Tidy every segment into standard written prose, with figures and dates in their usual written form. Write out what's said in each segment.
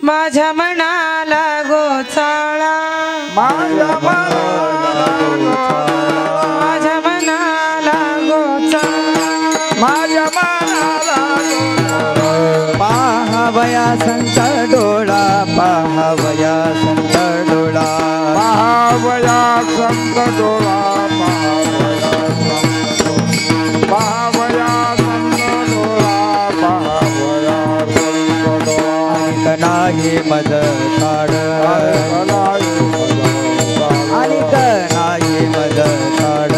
माझ्या मनाला गोचाळा माझ्या मनाला माझ्या मनाला गोचाळा माझ्या मनाला पाहावया संत डोळा पाहावया संत डोळा पाहावया संत डोळा पाहावया संत डोळा पाहावया संत डोळा नाही मद काढ आणि नाही मद काढ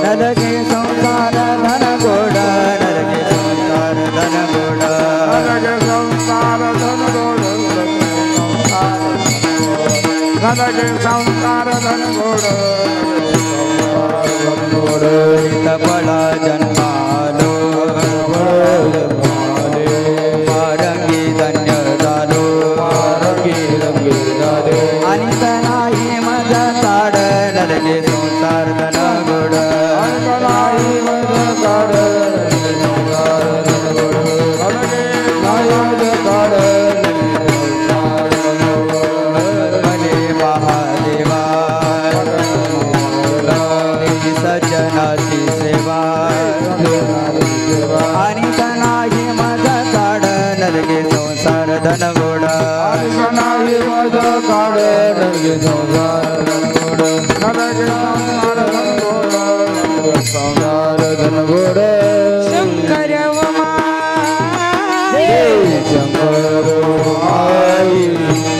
नरके संसार धन गोड नरके संसार धन गोड नरके संसार धन गोड नरके संसार धन गोड तपळा जन्मालो मारंगी धन्य झालो आणि नाही मज काढ नरके संसार धन गोड नाही मज काढ सज्जनाची सेवा आणि नाही मज काढ नरके संसार धन गोड नाही मज काढ नरके संसार धन गोड नरके संसार धन गोड संसार धन गोड शंकर व माई शंकर आई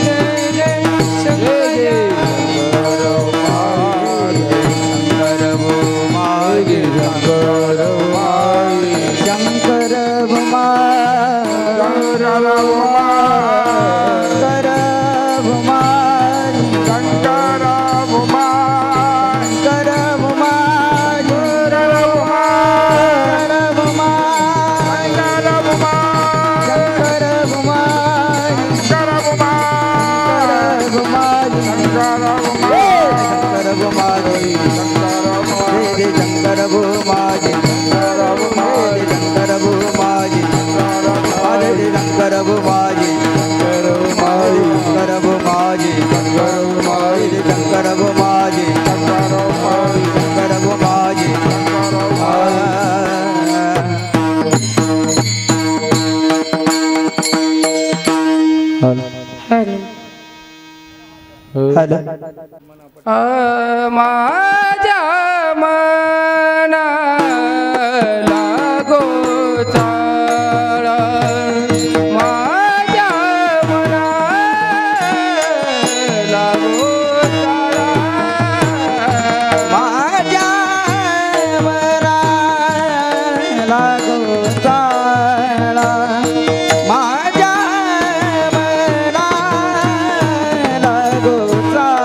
जय जय शंकर शंकर भुमा माझ्या मनाला गोचाळा माझ्या मनाला गोचाळा माझ्या मनाला गोचाळा माझ्या मनाला गोचाळा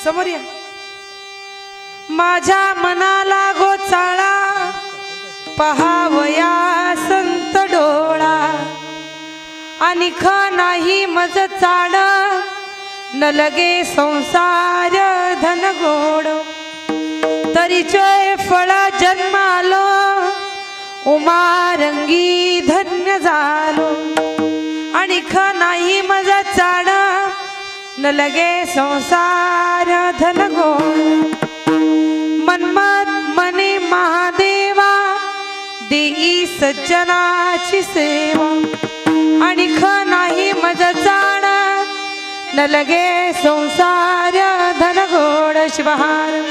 समोर या. माझ्या मनाला गोचाळा पहावया संत डोळा आणि नाही मज चाड न लगे संसार धन गोड तरीचे फळ जन्मालो उमारंगी धन्य झालो आणि नाही मज चाड न लगे संसार धन गोड मनमत मने महादेवा देई सज्जनाची सेवा आणि नाही मज चाड न लगे संसार धन गोड शिवहार.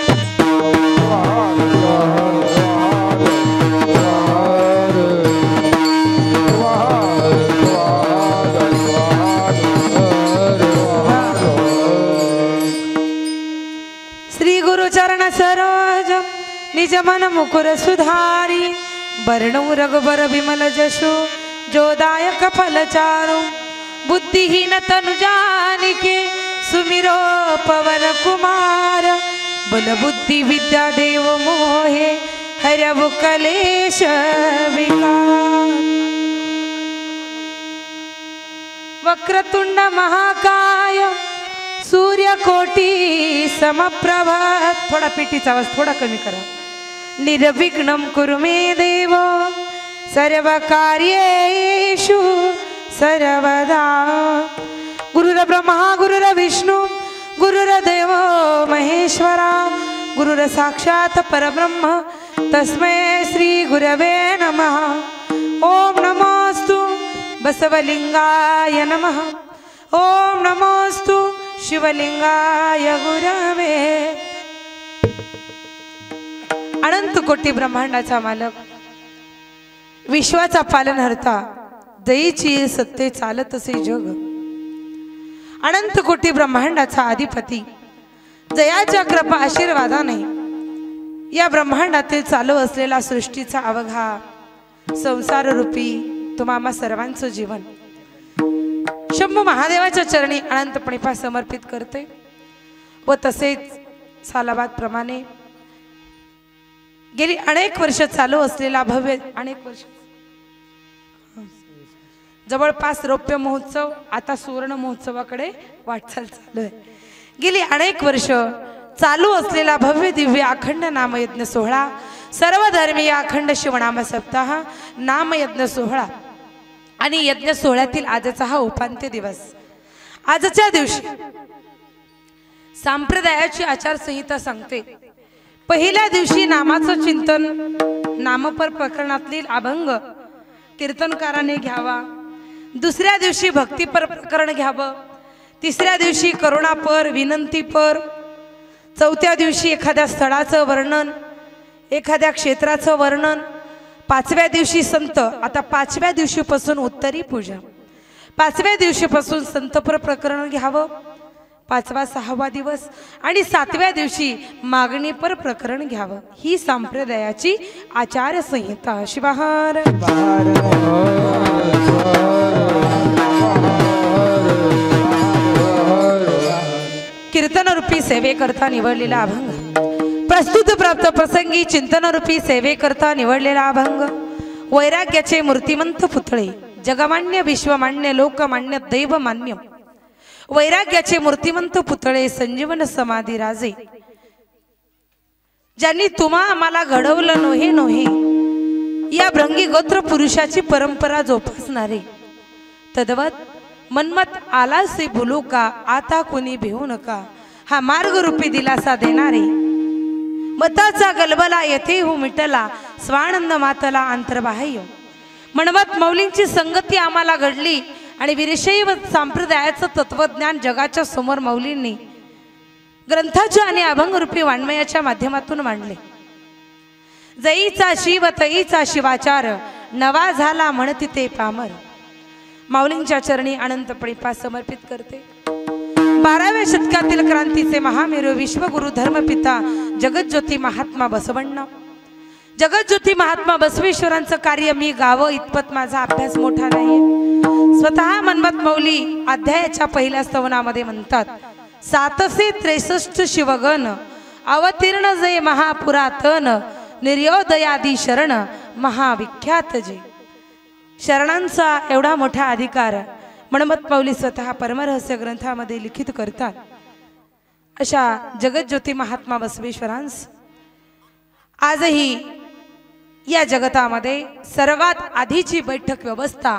श्री गुरुचरण सरोज निज मन मुकुर सुधारी वर्णु रघुबर विमल जशो जोदायक फलचारो बुद्धिहीन तनु जानिके सुमिरो पवन कुमार बल बुद्धि विद्या देव मोहे हरव कलेश विकार. वक्रतुंड महाकाय सूर्यकोटी समप्रभ. थोडा पेटीचा आवाज थोडा कमी करा. निर्विघ्नं कुरु मे देव सर्व कार्येषु सर्वदा गुरुर्ब्रह्मा गुरुर्विष्णू गुरुर्देव महेश्वरा गुरुर साक्षात परब्रह्म तस्मै श्री गुरवे नमः. ओम नमोस्तु बसवलिंगाय नमः. ओम नमोस्तु शिवलिंगाय गुरवे. अनंत कोटी ब्रह्मांडाचा मालक विश्वाचा पालनहर्ता दयेची सत्ते चालत असे जग अनंत कोटी ब्रह्मांडाचा अधिपती जयाच्या कृपा आशीर्वादाने या ब्रह्मांडातील चालू असलेला सृष्टीचा अवघा संसार रूपी तुम्हा सर्वांचं जीवन शंभू महादेवाच्या चरणी अनंतपणे समर्पित करते व तसेच सालाबाद प्रमाणे गेली अनेक वर्ष चालू असलेला भव्य अनेक वर्ष जवळपास रौप्य महोत्सव आता सुवर्ण महोत्सवाकडे वाटचाल चालू आहे. गेली अनेक वर्ष चालू असलेला भव्य दिव्य अखंड नामयज्ञ सोहळा सर्व धर्मीय अखंड शिवनाम सप्ताह नामयज्ञ सोहळा आणि यज्ञ सोहळ्यातील आजचा हा उपांत्य दिवस. आजच्या दिवशी संप्रदायाची आचारसंहिता सांगते. पहिल्या दिवशी नामाचं चिंतन नामपर प्रकरणातील अभंग कीर्तनकाराने घ्यावा. दुसऱ्या दिवशी भक्तीपर प्रकरण घ्यावं. तिसऱ्या दिवशी करुणापर विनंतीपर. चौथ्या दिवशी एखाद्या स्थळाचं वर्णन एखाद्या क्षेत्राचं वर्णन. पाचव्या दिवशी संत. आता पाचव्या दिवशीपासून उत्तरी पूजा. पाचव्या दिवशीपासून संतपर प्रकरण घ्यावं. पाचवा सहावा दिवस आणि सातव्या दिवशी मागणीपर प्रकरण घ्यावं. ही संप्रदायाची आचारसंहिता. शिवाहार कीर्तनरूपी सेवेकरता निवडलेला अभंग. प्रस्तुत प्राप्त प्रसंगी चिंतनरूपी सेवेकरता निवडलेला अभंग. वैराग्याचे मूर्तिमंत पुतळे जगमान्य विश्वमान्य लोकमान्य दैवमान्य वैराग्याचे मूर्तिमंत पुतळे संजीवन समाधी राजे ज्यांनी तुम्हा आम्हाला घडवलं नोहे नोहे या भृंगी गोत्र पुरुषाची परंपरा जोपासणारे तद्वत मनमत आलासे बोलू का आता कोणी भिवू नका हा मार्ग रूपी दिलासा देणारे मताचा गलबला येथे हो मिटला स्वानंद मातला अंतर्बाह्य मनमत मौलींची संगती आम्हाला घडली आणि वीरशैव संप्रदायाचं तत्वज्ञान जगाच्या समोर मौलींनी ग्रंथाच्या आणि अभंगरूपी वाङ्मयाच्या माध्यमातून मांडले. जईचा शिव तईचा शिवाचार नवा झाला म्हणती ते पामर. माऊलींच्या चरणी अनंतपणे समर्पित करते. 12व्या शतकातील क्रांतीचे महामेरू विश्वगुरु धर्मपिता जगज्योती महात्मा बसवण्ण. जगज्योती महात्मा बसवेश्वरांचं कार्य मी गावं इतपत माझा अभ्यास मोठा नाहीये. स्वतः मनमत मौली अध्यायाच्या पहिल्या स्तवनामध्ये म्हणतात 763 शिवगण अवतीर्ण जय महापुरातन निर्योदयादी शरण महाविख्यात जय. शरणांचा एवढा मोठा अधिकार मनमत मौली स्वतः परमरहस्य ग्रंथामध्ये लिखित करतात. अशा जगज्योती महात्मा बसवेश्वरांस आजही या जगतामध्ये सर्वात आधीची बैठक व्यवस्था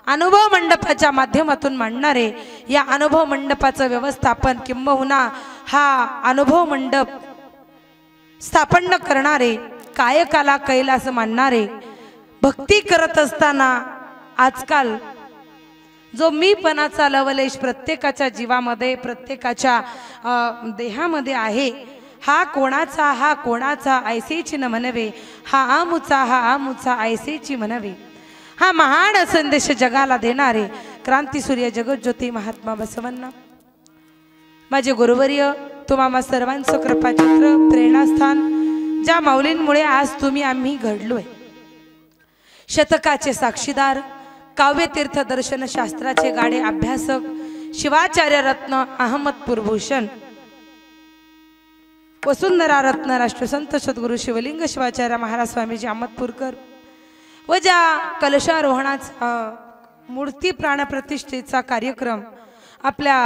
अनुभव मंडपाच्या माध्यमातून मांडणारे या अनुभव मंडपाचं व्यवस्थापन किंबहुना हा अनुभव मंडप स्थापन करणारे कायकाला कैलास मानणारे भक्ती करत असताना आजकाल जो मीपणाचा लवलेश प्रत्येकाच्या जीवामध्ये प्रत्येकाच्या देहामध्ये आहे हा कोणाचा ऐसेची न म्हणवे हा आमुचा ऐसेची म्हणवे. हा महान संदेश जगाला देणारे क्रांतीसूर्य जगज्योती महात्मा बसवण्ण माझे गुरुवर्य तुम्हा सर्वांचं कृपाचित्र प्रेरणास्थान ज्या माऊलींमुळे आज तुम्ही आम्ही घडलोय. शतकाचे साक्षीदार काव्यतीर्थ दर्शन शास्त्राचे गाडे अभ्यासक शिवाचार्य रत्न अहमदपूर भूषण वसुंधरा रत्न राष्ट्रसंत सद्गुरु शिवलिंग शिवाचार्य महाराज स्वामीजी अहमदपूरकर व ज्या कलशारोहणाचा मूर्ती प्राणप्रतिष्ठेचा कार्यक्रम आपल्या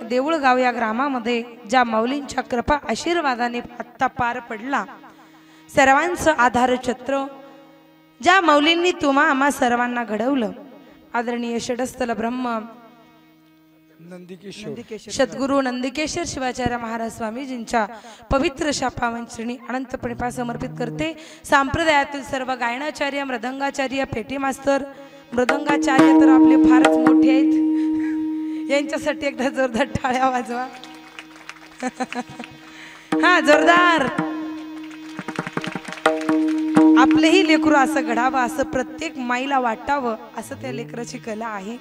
देऊळगाव या ग्रामामध्ये ज्या माऊलींच्या कृपा आशीर्वादाने आत्ता पार पडला. सर्वांचं आधारछत्र ज्या माऊलींनी तुम्हा आम्हा सर्वांना घडवलं आदरणीय षडस्थल ब्रह्म सद्गुरु नंदिकेश्वर शिवाचार्य महाराज स्वामीजींच्या पवित्र शापावंचनी अनंतपणे समर्पित करते। संप्रदायातील सर्व गायनाचार्य, मृदंगाचार्य, पेटी मास्तर, मृदंगाचार्य तर आपले फारच मोठे आहेत, यांच्यासाठी एकदा जोरदार टाळ्या वाजवा। हा जोरदार। आपलेही लेकरू असं घडावं, असं प्रत्येक माईला वाटावं, असं त्या लेकराची कला आहे।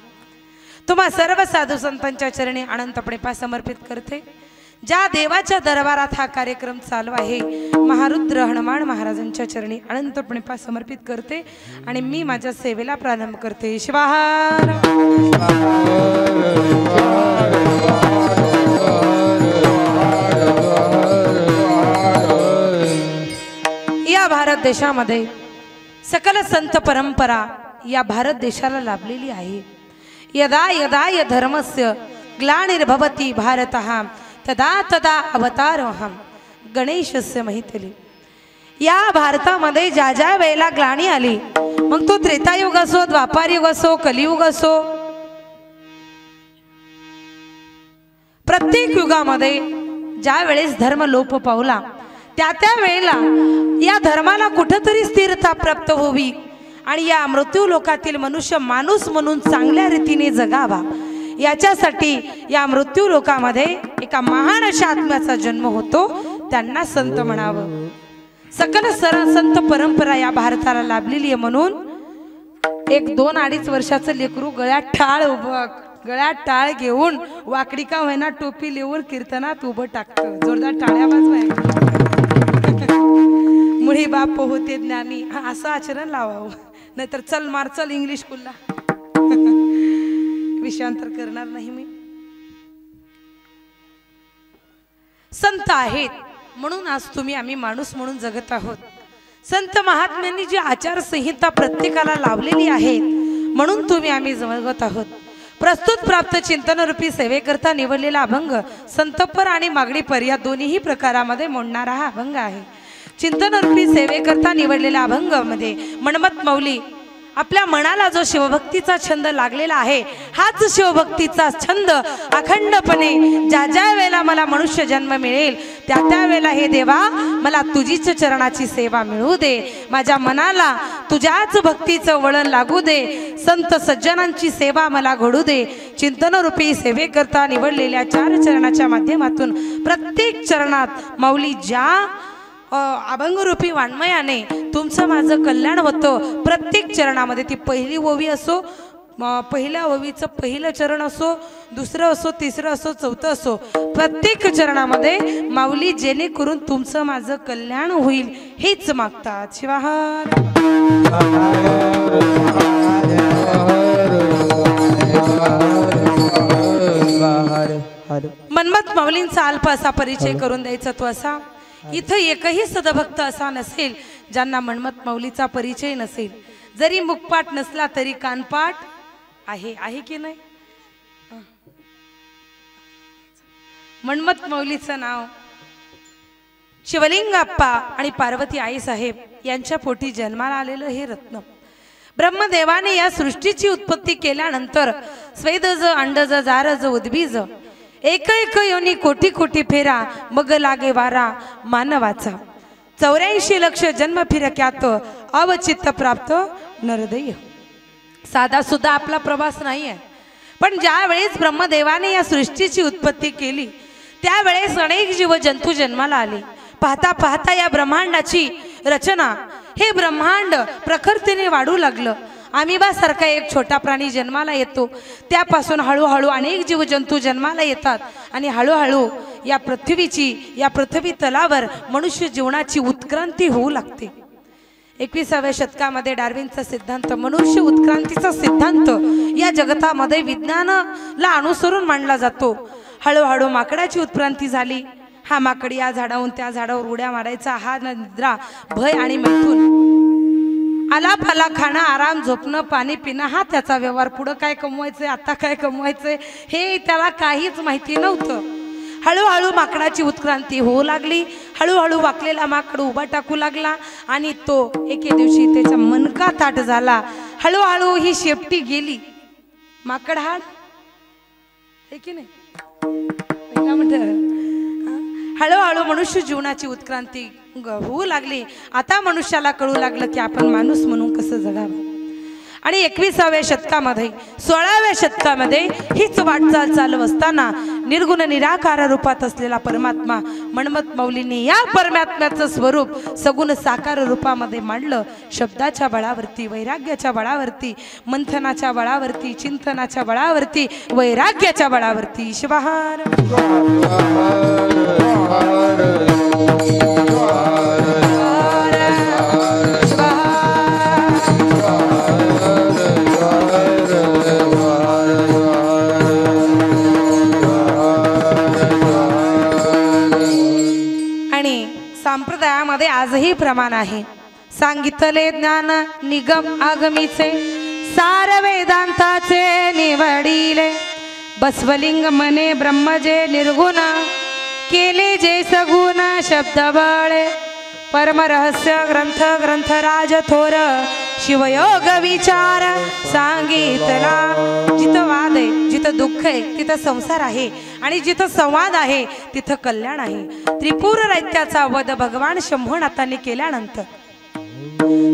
तुम्हा सर्व साधू संतांच्या चरणी अनंतपणे समर्पित करते। ज्या देवाच्या दरबारात हा कार्यक्रम चालू आहे, महारुद्र हनुमान महाराजांच्या चरणी अनंतपणे समर्पित करते आणि मी माझ्या सेवेला प्रारंभ करते। शिवाहार या भारत देशामध्ये सकल संत परंपरा या भारत देशाला लाभलेली आहे। यदा यदा य धर्मस्य ग्लानिर्भवति भारतः तदा तदा अवतारोहम गणेशस्य महितली। या भारतामध्ये ज्या ज्या वेळेला ग्लानी आली, मग तो त्रेतायुग असो, द्वापार युग असो, कलियुग असो, प्रत्येक युगामध्ये ज्या वेळेस धर्म लोप पावला, त्या त्या वेळेला या धर्माला कुठेतरी स्थिरता प्राप्त व्हावी आणि या मृत्यू लोकातील मनुष्य माणूस म्हणून चांगल्या रीतीने जगावा, याच्यासाठी या मृत्यू लोकामध्ये एका महान अशा आत्म्याचा जन्म होतो, त्यांना संत म्हणावं। सकल संत परंपरा या भारताला लाभलेली आहे, म्हणून एक 2-2.5 वर्षाचं लेकरू गळ्यात टाळ घेऊन वाकडी का होईना टोपी लिहून कीर्तनात उभं टाकतं। जोरदार टाळ्या वाजवाय। मुळी बाप होते ज्ञानी, असं आचरण लावावं, नाहीतर चल मार चल इंग्लिश स्कूलला। विषयांतर करणार नाही मी। संत आहेत म्हणून आज तुम्ही आम्ही माणूस म्हणून जगत आहोत। संत महात्म्यांनी जी आचारसंहिता प्रत्येकाला लावलेली आहे म्हणून तुम्ही आम्ही जगत आहोत। प्रस्तुत प्राप्त चिंतन रूपी सेवेकरता निवडलेला अभंग संतपर आणि मागणीपर या दोन्ही प्रकारामध्ये मोडणारा हा अभंग आहे। चिंतन रूपी सेवेकरता निवडलेल्या अभंगामध्ये मन्मथ माऊली आपल्या मनाला जो शिवभक्तीचा छंद लागलेला आहे, हाच शिवभक्तीचा छंद अखंडपणे ज्या ज्या वेळेला मला मनुष्य जन्म मिळेल त्या त्या वेळेला हे देवा मला तुझीच चरणाची सेवा मिळू दे, माझ्या मनाला तुझ्याच भक्तीचं वळण लागू दे, संत सज्जनांची सेवा मला घडू दे। चिंतन रूपी सेवेकरता निवडलेल्या 4 चरणाच्या माध्यमातून प्रत्येक चरणात माऊली ज्या अभंगरूपी वाङ्मयाने तुमचं माझं कल्याण होतं। प्रत्येक चरणामध्ये ती पहिली ओवी असो, पहिल्या ओवीचं पहिलं चरण असो, दुसरं असो, तिसरं असो, चौथं असो, प्रत्येक चरणामध्ये माऊली जेणेकरून तुमचं माझं कल्याण होईल हेच मागतात। शिवाहार मन्मथ माऊलींचा अल्प असा परिचय करून द्यायचा तो असा, इथं एकही सदभक्त असा नसेल ज्यांना मन्मथ माऊलीचा परिचय नसेल। जरी मुखपाठ नसला तरी कानपाठ आहे, आहे की नाही? मन्मथ माऊलीचं नाव शिवलिंगाप्पा आणि पार्वती आई साहेब यांच्या पोटी जन्माला आलेलं हे रत्न। ब्रह्मदेवाने या सृष्टीची उत्पत्ती केल्यानंतर स्वेदज, अंडज, जारज, उद्बीज एक एक योनी कोटी कोटी फेरा मग लागे वारा मानवाचा। 84 लक्ष जन्म फिरक्यात अवचित्त प्राप्त नरदेय। साधा सुद्धा आपला प्रवास नाही आहे, पण ज्या वेळेस ब्रह्मदेवाने या सृष्टीची उत्पत्ती केली त्यावेळेस अनेक जीव जंतू जन्माला आले। पाहता पाहता या ब्रह्मांडाची रचना, हे ब्रह्मांड प्रखरतेने वाढू लागलं। आमिबासारखा एक छोटा प्राणी जन्माला येतो, त्यापासून हळूहळू अनेक जीवजंतू जन्माला येतात आणि हळूहळू या पृथ्वी तलावर मनुष्य जीवनाची उत्क्रांती होऊ लागते। 21व्या शतकामध्ये डार्विनचा सिद्धांत, मनुष्य उत्क्रांतीचा सिद्धांत या जगतामध्ये विज्ञानाला अनुसरून मांडला जातो। हळूहळू माकडाची उत्क्रांती झाली। हा माकड या झाडावरून त्या झाडावर उड्या मारायचा, हा निद्रा, भय आणि मैथून, आलापाला खाणं, आराम, झोपणं, पाणी पिणं, हा त्याचा व्यवहार। पुढं काय कमवायचंय, आता काय कमवायचंय हे त्याला काहीच माहिती नव्हतं। हळूहळू माकडाची उत्क्रांती होऊ लागली। हळूहळू वाकलेला माकड उभा टाकू लागला आणि तो एके दिवशी त्याचा मनका ताट झाला। हळूहळू ही शेपटी गेली, माकडहाड हे की नाही पहिला म्हणतं हळूहळू मनुष्य जीवनाची उत्क्रांती होऊ लागली. आता मनुष्याला कळू लागलं की आपण माणूस म्हणून कसं जगावं. आणि 21व्या शतकामध्ये 16व्या शतकामध्ये हीच वाटचाल चालू असताना निर्गुण निराकार रूपात असलेला परमात्मा मन्मथ माऊलींनी या परमात्म्याचं स्वरूप सगुण साकार रूपामध्ये मांडलं. शब्दाच्या बळावरती, वैराग्याच्या बळावरती, मंथनाच्या बळावरती, चिंतनाच्या बळावरती, वैराग्याच्या बळावरती. शिवहार संप्रदायामध्ये आजही प्रमाण आहे. सांगितले ज्ञान निगम आगमीचे सार वेदांताचे निवडिले. बसवलिंग मने ब्रह्मजे निर्गुण केले जे सगुण शब्द बळे. परमरहस्य ग्रंथ ग्रंथराज थोर शिवयोग विचार सांगितला. जिथं वाद आहे, जिथं दुःख आहे तिथं संसार आहे, आणि जिथं संवाद आहे तिथं कल्याण आहे. त्रिपुर दैत्याचा वध भगवान शंभुनाथांनी केल्यानंतर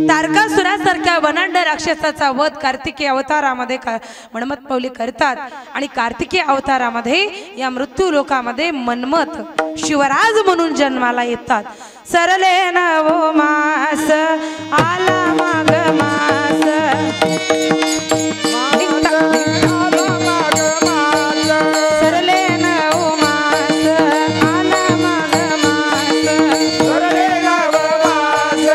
तारकासुरासारख्या वनांड राक्षसाचा वध कार्तिकी अवतारामध्ये मन्मथ माऊली करतात. आणि कार्तिकी अवतारामध्ये या मृत्यू लोकामध्ये मन्मथ शिवराज म्हणून जन्माला येतात. सरले नवो मास आला माग मास, सरले नवो मास आला माग मास, सरले नवो मास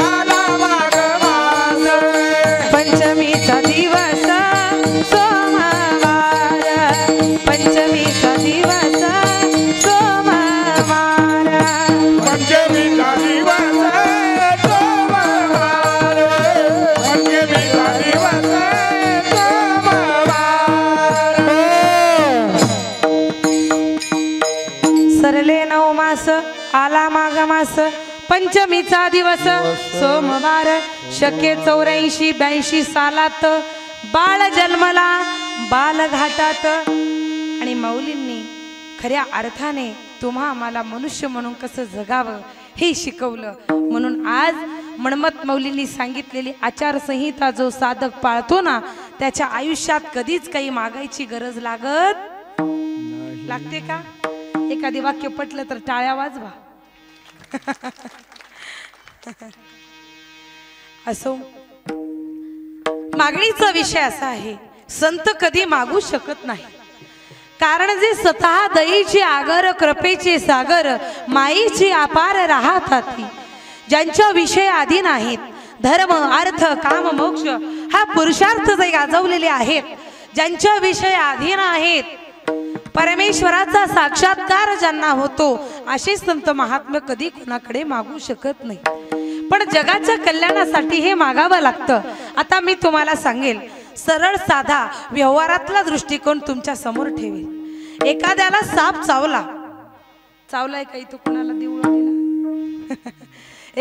आला माग मास. पंचमीचा दिवस सोमवार, पंचमीचा दिवस सोमवार, पंचमीचा दिवस सोमवार, पंचमीचा दिवस सोमवार. सरले नऊ मास आला माघ मास, पंचमीचा दिवस सोमवार. शके 84-82 सालात बाळ जन्मला बालघाटात. आणि माऊलींनी खऱ्या अर्थाने तुम्हा आम्हाला मनुष्य म्हणून कसं जगावं हे शिकवलं. म्हणून आज मन्मथ माऊलींनी सांगितलेली आचारसंहिता जो साधक पाळतो ना, त्याच्या आयुष्यात कधीच काही मागायची गरज लागते का? एखादी वाक्य पटलं तर टाळ्या वाजवा. असो, मागणीचा विषय असा आहे, संत कधी मागू शकत नाही. कारण जे स्वतः दयेचे आगर, कृपेचे सागर, माईची अपार राहतात, ज्यांच्या विषय अधीन आहेत, धर्म अर्थ काम मोक्ष हा पुरुषार्थ जे गाजवलेले आहेत, ज्यांच्या विषय अधीन आहेत, परमेश्वराचा साक्षात्कार ज्यांना होतो, असे संत महात्मे कधी कोणाकडे मागू शकत नाही. पण जगाच्या कल्याणासाठी हे मागावं लागतं. आता मी तुम्हाला सांगेल, सरळ साधा व्यवहारातला दृष्टिकोन तुमच्या समोर ठेवेल. एखाद्याला साप चावलाय काही तो कुणाला देऊ लागला.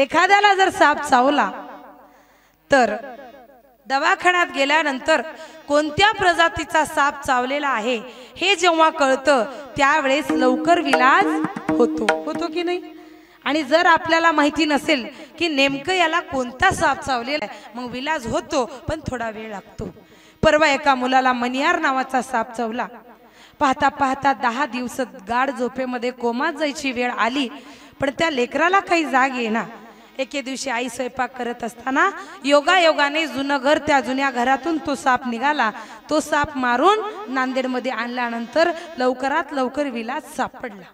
एखाद्याला जर साप चावला तर दवाखान्यात गेल्यानंतर कोणत्या प्रजातीचा साप चावलेला आहे हे जेव्हा कळतं त्यावेळेस लवकर विलाज होतो की नाही. आणि जर आपल्याला माहिती नसेल की नेमकं याला कोणता साप चावलेला आहे, मग विलाज होतो पण थोडा वेळ लागतो. परवा एका मुलाला मनियार नावाचा साप चावला. पाहता पाहता 10 दिवस गाढ झोपेमध्ये कोमात जायची वेळ आली. पण त्या लेकराला काही जाग येईना. एके दिवशी आई स्वयंपाक करत असताना योगायोगाने जुनं घर, त्या जुन्या घरातून तो साप निघाला. तो साप मारून नांदेडमध्ये आणल्यानंतर लवकरात लवकर विलाज सापडला.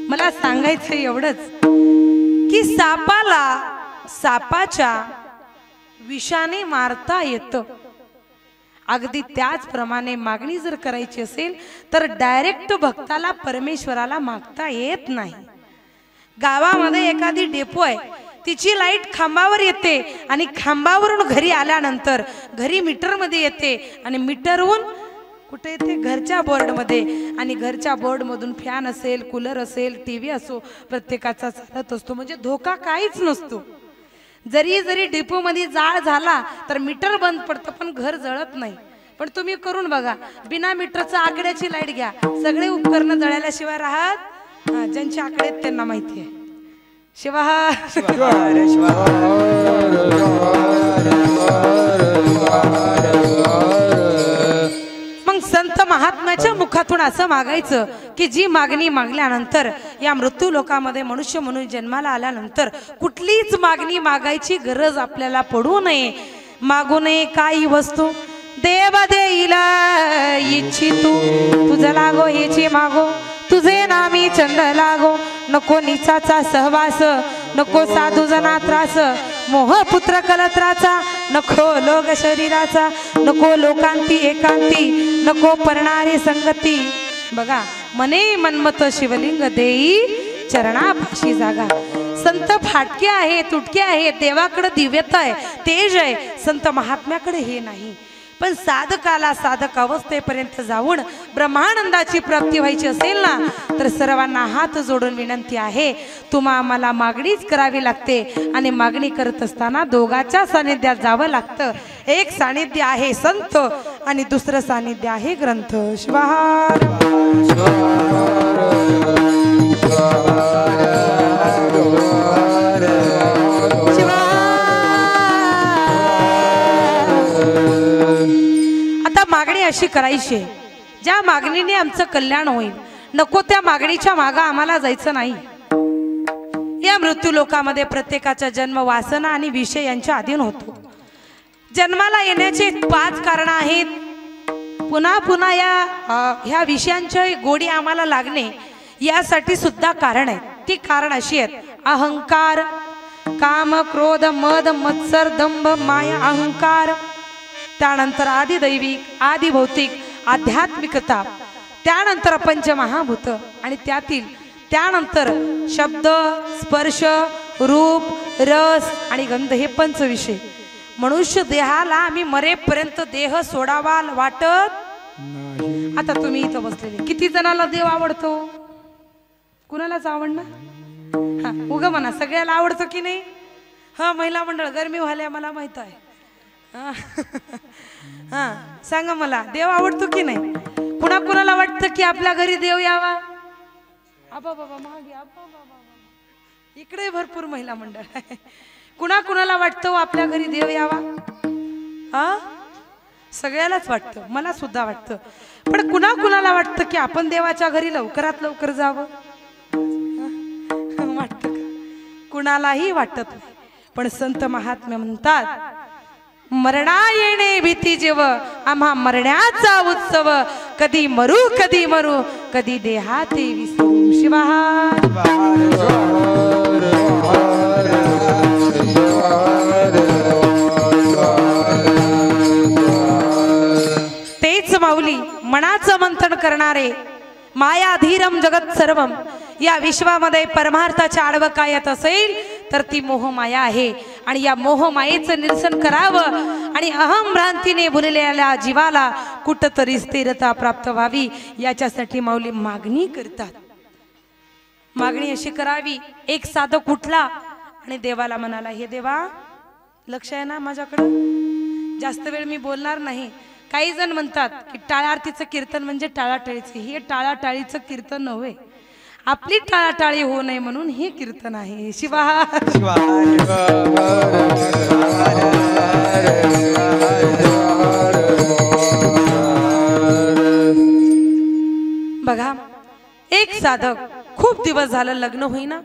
मला सांगायचं एवढंच की सापाच्या विषाने मारता येतं. अगदी त्याचप्रमाणे मागणी जर करायची असेल तर डायरेक्ट भक्ताला परमेश्वराला मागता येत नाही. गावामध्ये एखादी डेपो आहे, तिची लाईट खांबावर येते आणि खांबावरून घरी आल्यानंतर घरी मीटरमध्ये येते आणि मीटरहून कुठे येते? घरच्या बोर्डमध्ये. आणि घरच्या बोर्डमधून फॅन असेल, कूलर असेल, टीव्ही असो, प्रत्येकाचा चालत असतो. म्हणजे धोका काहीच नसतो. जरी डेपोमध्ये जाळ झाला तर मीटर बंद पडतं पण घर जळत नाही. पण तुम्ही करून बघा, बिना मीटरचं आकड्याची लाईट घ्या, सगळे उपकरण जळाल्याशिवाय राहत ज्यांचे आकडे आहेत त्यांना माहिती आहे. शिवा मग संत महात्म्याच्या मुखातून असं मागायचं की जी मागणी मागल्यानंतर या मृत्यू लोकामध्ये मनुष्य म्हणून जन्माला आल्यानंतर कुठलीच मागणी मागायची गरज आपल्याला पडू नये. मागू नये काही वस्तू, देव देईला इच्छितू, तुझं लागो हेची मागो, तुझे नामी चंद लागो, नको निचाचा सहवास, नको साधू जना त्रास, मोह पुत्र कलत्राचा, नको लोक शरीराचा, नको लोकांती एकांती, नको परणारी संगती. बघा, मने मनमत शिवलिंग देई चरणापाशी जागा. संत फाटके आहे, तुटके आहे, देवाकडे दिव्यता आहे, तेज आहे, संत महात्म्याकडे हे नाही. पण साधकाला साधक अवस्थेपर्यंत जाऊन ब्रह्मानंदाची प्राप्ती व्हायची असेल ना, तर सर्वांना हात जोडून विनंती आहे, तुम्हा आम्हाला मागणीच करावी लागते. आणि मागणी करत असताना दोघाच्या सानिध्यात जावं लागतं. एक सानिध्य आहे संत आणि दुसरं सानिध्य आहे ग्रंथ. शिवाहार मागणी अशी करायची ज्या मागणीने आमचं कल्याण होईल. नको त्या मागणीच्या मागे आम्हाला जायचं नाही. या मृत्यू लोकामध्ये प्रत्येकाचा जन्म वासना आणि विषय यांच्या अधीन होतो. जन्माला येण्याचे 5 कारण आहेत. पुन्हा पुन्हा ह्या विषयांच्या गोडी आम्हाला लागणे यासाठी सुद्धा कारण आहे. ती कारण अशी आहेत: अहंकार, काम, क्रोध, मद, मत्सर, दंभ, माया, अहंकार. त्यानंतर आदिदैविक, आदि भौतिक, आध्यात्मिकता. त्यानंतर पंचमहाभूत आणि त्यानंतर शब्द, स्पर्श, रूप, रस आणि गंध हे 5 विषय. मनुष्य देहाला आम्ही मरेपर्यंत देह सोडावा वाटत. आता तुम्ही इथं बसलेले किती जणाला देव आवडतो? कुणालाच आवडणार? उग म्हणा, सगळ्याला आवडतो की नाही? हा, महिला मंडळ गरमी व्हायला मला माहित आहे. हा, सांगा मला, देव आवडतो की नाही? कुणाला वाटतं की आपल्या घरी देव यावा? आबा बाबा मागे, आबा बाबा, इकडे भरपूर महिला मंडळ आहे. कुणाला वाटतं आपल्या घरी देव यावा? हा, सगळ्यालाच वाटतं, मला सुद्धा वाटतं. पण कुणाला वाटतं की आपण देवाच्या घरी लवकरात लवकर जावं? वाटतं का? कुणालाही वाटत नाही. पण संत महात्म्य म्हणतात, मरणा येणे भीती जेव, आम्हा मरण्याचा उत्सव, कधी मरू कधी देहाते विसरू. शिवाहार तेच माऊली मनाचं मंथन करणारे, मायाधीरम जगत सर्वम. या विश्वामध्ये परमार्थाच्या आडवं काय येत असेल तर ती मोहमाया आहे. आणि या मोहमायेचं निरसन करावं आणि अहम भ्रांतीने भुललेल्या जीवाला कुठतरी स्थिरता प्राप्त व्हावी याच्यासाठी माऊली मागणी करतात. मागणी अशी करावी, एक साधक उठला आणि देवाला म्हणाला, हे देवा, लक्ष आहे ना माझ्याकडं? जास्त वेळ मी बोलणार नाही. काही जण म्हणतात की टाळ्या आरतीचं कीर्तन म्हणजे टाळाटाळीचं. हे टाळाटाळीचं कीर्तन नव्हे, आपली टाळाटाळी होऊ नये म्हणून हे कीर्तन आहे. शिवाहार बघा, एक साधक खूप दिवस झालं लग्न होईना.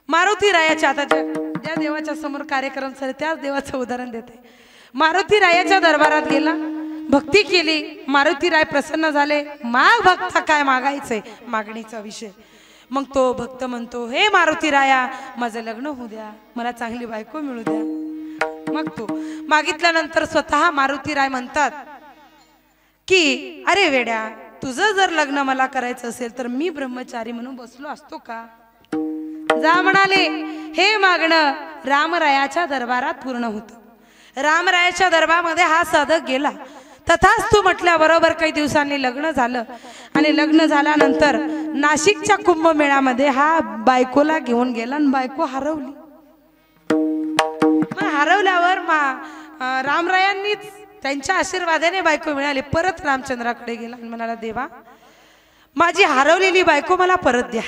मारुती रायाच्या, आता ज्या देवाच्या समोर कार्यक्रम झाले त्याच देवाचं उदाहरण देते. मारुती रायाच्या दरबारात गेला, भक्ती केली, मारुती राय प्रसन्न झाले. माग भक्ता काय मागायचंय, मागणीचा विषय. मग तो भक्त म्हणतो, हे मारुती राया, माझं लग्न होऊ द्या, मला चांगली बायको मिळू द्या. मग तो मागितल्यानंतर स्वतः मारुती राय म्हणतात की अरे वेड्या, तुझं जर लग्न मला करायचं असेल तर मी ब्रह्मचारी म्हणून बसलो असतो का? जा म्हणाले. हे मागणं रामरायाच्या दरबारात पूर्ण होतं. रामरायाच्या दरबारामध्ये हा साधक गेला. तथास्तु म्हटल्याबरोबर काही दिवसांनी लग्न झालं. आणि लग्न झाल्यानंतर नाशिकच्या कुंभमेळ्यामध्ये हा बायकोला घेऊन गेला आणि बायको हरवली. हरवल्यावर रामरायांनीच त्यांच्या आशीर्वादाने बायको मिळाली. परत रामचंद्राकडे गेला आणि म्हणाला, देवा माझी हरवलेली बायको मला परत द्या.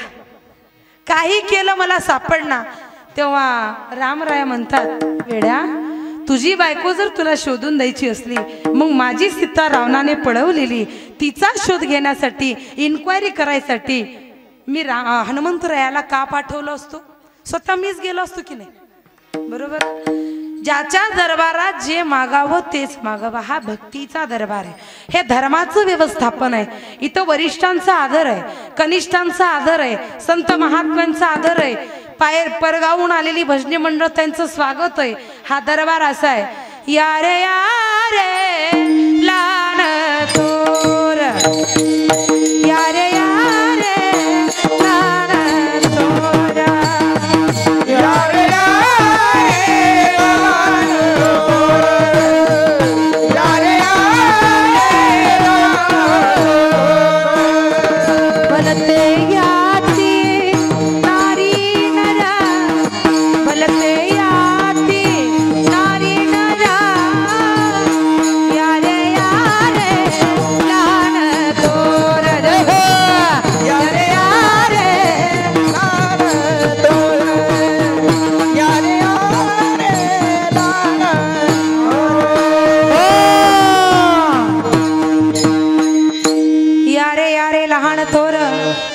काही केलं मला सापडना. तेव्हा रामराय म्हणतात, वेड्या तुझी बायको जर तुला शोधून द्यायची असली, मग माझी सीता रावणाने पळवलेली तिचा शोध घेण्यासाठी, इन्क्वायरी करायसाठी मी हनुमंतरायाला का पाठवलं असतो? स्वतः मीच गेलो असतो की नाही? बरोबर. ज्याच्या दरबारात जे मागावं तेच मागावं, हा भक्तीचा दरबार आहे. हे धर्माचं व्यवस्थापन आहे. इथं वरिष्ठांचा आदर आहे, कनिष्ठांचा आदर आहे, संत महात्म्यांचा आदर आहे. पायर परगावून आलेली भजनी मंडळ त्यांचं स्वागत आहे. हा दरबार असा आहे. या रे लान तोर, या रे लान तोर, या रे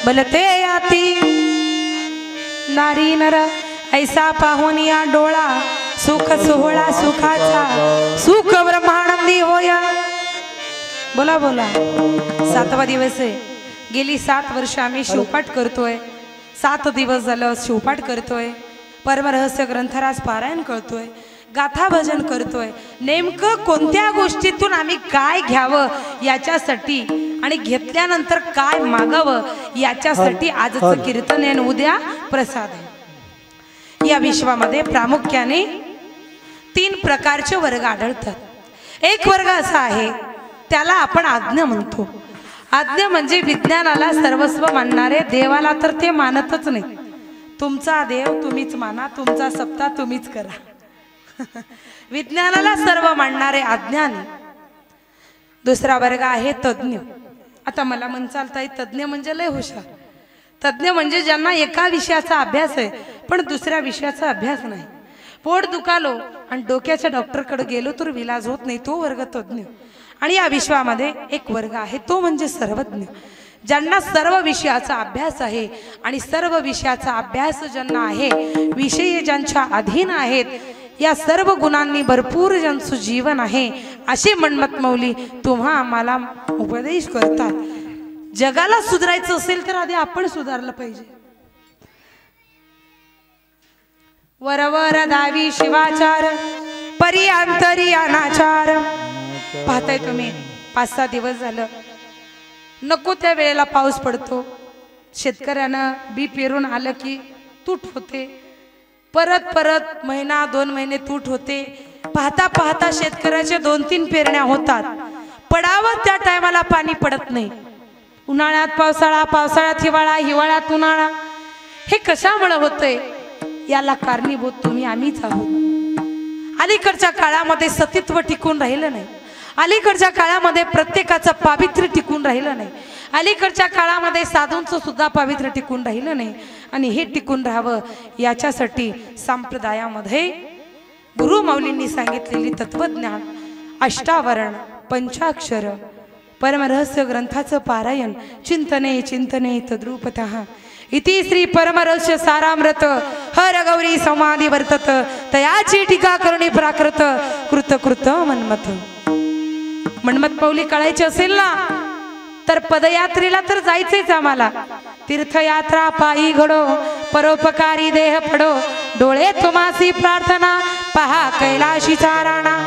भलते याती नारी नर, ऐसा पाहून या डोळा सुख सोहळा सुखाचा, सुख ब्रह्मानंदी होया. बोला बोला. 7वा दिवस आहे. गेली 7 वर्ष आम्ही शिवपाठ करतोय. 7 दिवस झालं शिवपाठ करतोय. परमरहस्य ग्रंथराज पारायण करतोय, गाथा भजन करतोय. नेमकं कोणत्या गोष्टीतून आम्ही काय घ्यावं याच्यासाठी आणि घेतल्यानंतर काय मागावं याच्यासाठी आजचं कीर्तन आहे, उद्या प्रसाद आहे. या विश्वामध्ये प्रामुख्याने 3 प्रकारचे वर्ग आढळतात. एक वर्ग असा आहे, त्याला आपण आज्ञा म्हणतो. आज्ञा म्हणजे विज्ञानाला सर्वस्व मानणारे, देवाला तर ते मानतच नाही. तुमचा देव तुम्हीच माना, तुमचा सप्ताह तुम्हीच करा. विज्ञानाला सर्व मानणारे अज्ञानी. दुसरा वर्ग आहे तज्ञ. आता मला म्हणचालताई तज्ञ म्हणजे लय हुशार. तज्ञ म्हणजे ज्यांना एका विषयाचा अभ्यास आहे पण दुसऱ्या विषयाचा अभ्यास नाही. पोट दुखालो आणि डोक्याच्या डॉक्टरकडे गेलो तर विलाज होत नाही, तो वर्ग तज्ञ. आणि या विश्वामध्ये एक वर्ग आहे, तो म्हणजे सर्वज्ञ. ज्यांना सर्व विषयाचा अभ्यास आहे आणि सर्व विषयाचा अभ्यास ज्यांना आहे, विषय ज्यांच्या अधीन आहेत, या सर्व गुणांनी भरपूर ज्यांचं जीवन आहे, असे मन्मथ मौली तुम्हा आम्हाला उपदेश करतात. जगाला सुधारायचं असेल तर आधी आपण सुधारलं पाहिजे. वरवर दावी शिवाचार, परियांतरी अनाचार. पाहताय तुम्ही 5-6 दिवस झालं नको त्या वेळेला पाऊस पडतो. शेतकऱ्यानं बी पेरून आलं की तूट होते, परत परत महिना 2 महिने तूट होते. पाहता पाहता शेतकऱ्याच्या 2-3 पेरण्या होतात. पडावं त्या टायमाला पाणी पडत नाही. उन्हाळ्यात पावसाळा, पावसाळ्यात हिवाळा, हिवाळ्यात उन्हाळा. हे कशामुळे होतंय? याला कारणीभूत तुम्ही आम्हीच आहोत. अलीकडच्या काळामध्ये सतीत्व टिकून राहिलं नाही. अलीकडच्या काळामध्ये प्रत्येकाचं पावित्र्य टिकून राहिलं नाही. अलीकडच्या काळामध्ये साधूंचं सुद्धा पावित्र्य टिकून राहिलं नाही. आणि हे टिकून राहावं याच्यासाठी संप्रदायामध्ये गुरु माऊलींनी सांगितलेली तत्वज्ञान, अष्टावरण, पंचाक्षर, परमरहस्य ग्रंथाचं पारायण, चिंतने चिंतने तद्रूपतः इति श्री परमरहस्य सारामृत हर गौरी समाधी वर्तत तयाची टीका करुणी प्राकृत कृत कृत मन्मथ. मन्मथ मौली कळायची असेल ना तर पदयात्रेला तर जायचंच आम्हाला. तीर्थयात्रा पायी घडो, परोपकारी देह पडो, डोळे तुम्हासी प्रार्थना, पहा कैलाशीचा राणा.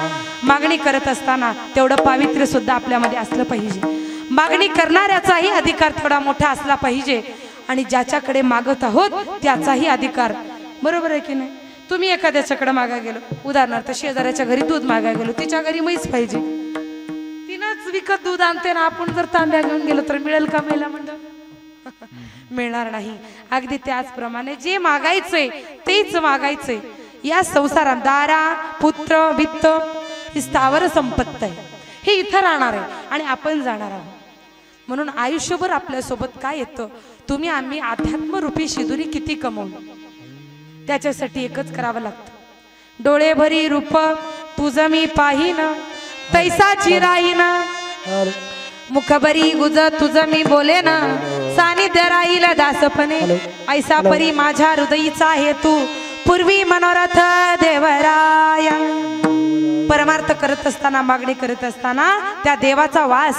मागणी करत असताना तेवढं पावित्र्य सुद्धा आपल्यामध्ये असलं पाहिजे. मागणी करणाऱ्याचाही अधिकार थोडा मोठा असला पाहिजे आणि ज्याच्याकडे मागत आहोत त्याचाही अधिकार. बरोबर आहे की नाही? तुम्ही एखाद्याच्याकडे मागा गेलो, उदाहरणार्थ शेजाऱ्याच्या घरी दूध मागा गेलो, तिच्या घरी म्हैस पाहिजे, तिनंच विकत दूध आणते ना, आपण जर तांब्या घेऊन गेलो तर मिळेल का महिला मंडळ? मिळणार नाही. अगदी त्याचप्रमाणे जे मागायचंय तेच मागायचंय. या संसारात दारा, पुत्र, वित्त ही स्थावर संपत्ती आहे. हे इथं राहणार आहे आणि आपण जाणार आहोत. म्हणून आयुष्यभर आपल्यासोबत काय येतं, तुम्ही आम्ही अध्यात्मरूपी शिदुरी किती कमवू त्याच्यासाठी एकच करावं लागतं. डोळे भरी रूप तुझं मी पाहिन तैसाची राहीन, मुखभरी गुज तुझं मी बोले ना, सानिध्य राहील दासपणे, ऐसा परी माझ्या हृदयीचा हेतू, पूर्वी मनोरथ देवराया. परमार्थ करत असताना, मागणी करत असताना त्या देवाचा वास